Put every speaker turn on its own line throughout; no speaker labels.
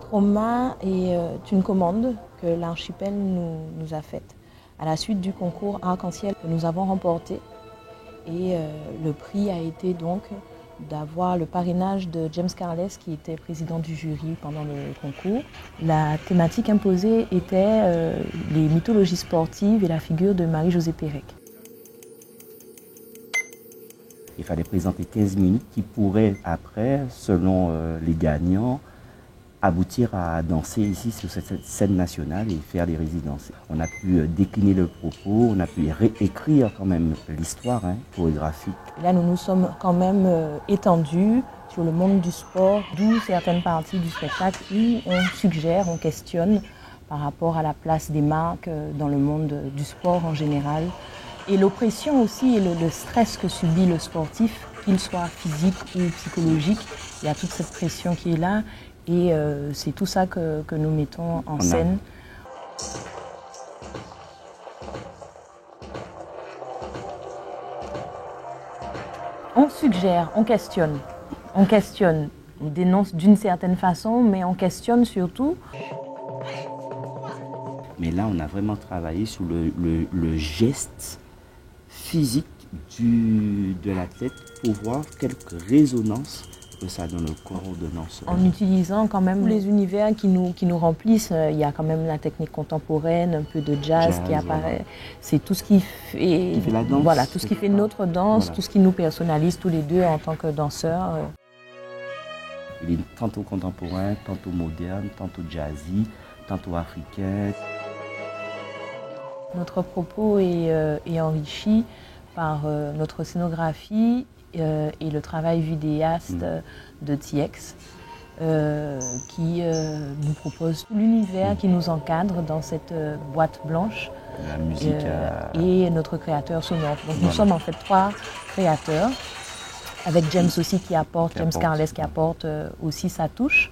Trauma est une commande que l'archipel nous a faite à la suite du concours Arc-en-Ciel que nous avons remporté. Et le prix a été donc d'avoir le parrainage de James Carles, qui était président du jury pendant le concours. La thématique imposée était les mythologies sportives et la figure de Marie-Josée Pérec.
Il fallait présenter 15 minutes qui pourraient après, selon les gagnants, aboutir à danser ici sur cette scène nationale et faire les résidences. On a pu décliner le propos, on a pu réécrire quand même l'histoire chorégraphique.
Là, nous nous sommes quand même étendus sur le monde du sport, d'où certaines parties du spectacle où on suggère, on questionne par rapport à la place des marques dans le monde du sport en général. Et l'oppression aussi et le stress que subit le sportif, qu'il soit physique ou psychologique, il y a toute cette pression qui est là. Et c'est tout ça que nous mettons en scène. On suggère, on questionne, on dénonce d'une certaine façon, mais on questionne surtout.
Mais là, on a vraiment travaillé sur le geste physique de l'athlète pour voir quelques résonances que ça donne au corps de danseur.
En utilisant quand même les univers qui nous remplissent, il y a quand même la technique contemporaine, un peu de jazz qui apparaît. Voilà. C'est tout ce qui fait
la danse.
Voilà, tout ce qui fait notre danse, voilà. Tout ce qui nous personnalise tous les deux en tant que danseurs.
Il est tantôt contemporain, tantôt moderne, tantôt jazzy, tantôt africain.
Notre propos est enrichi par notre scénographie et le travail vidéaste de TX qui nous propose tout l'univers qui nous encadre dans cette boîte blanche.
La musique
et notre créateur sonore. Donc nous sommes en fait 3 créateurs, avec James aussi qui apporte, James Carles qui apporte aussi sa touche.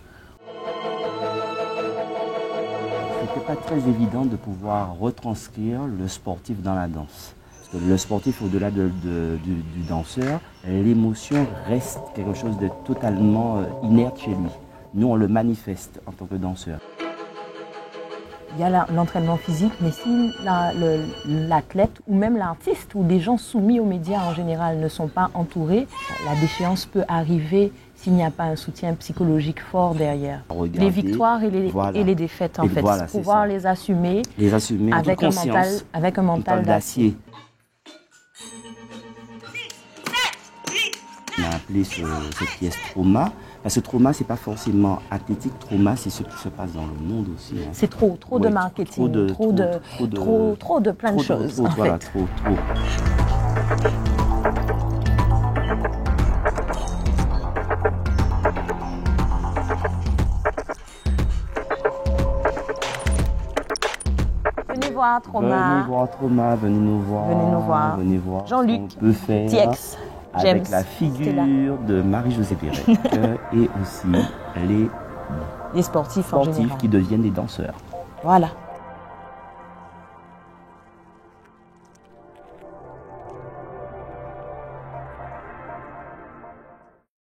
C'était pas très évident de pouvoir retranscrire le sportif dans la danse. Parce que le sportif, au-delà du danseur, l'émotion reste quelque chose de totalement inerte chez lui. Nous, on le manifeste en tant que danseur.
Il y a l'entraînement physique, mais si l'athlète ou même l'artiste ou des gens soumis aux médias en général ne sont pas entourés, la déchéance peut arriver s'il n'y a pas un soutien psychologique fort derrière.
Regardez,
les victoires et les défaites, en fait.
Voilà,
pouvoir les assumer
avec
un mental d'acier.
On a appelé cette pièce Trauma, parce que Trauma, c'est pas forcément athlétique, Trauma, c'est ce qui se passe dans le monde aussi.
C'est trop de marketing, trop de plein de choses.
Voilà, trop.
Venez voir Trauma.
Venez voir Trauma, venez nous voir.
Venez voir. Jean-Luc, TX.
Avec
James,
la figure de Marie-Josée Pérec et aussi les
sportifs en général.
Qui deviennent des danseurs.
Voilà.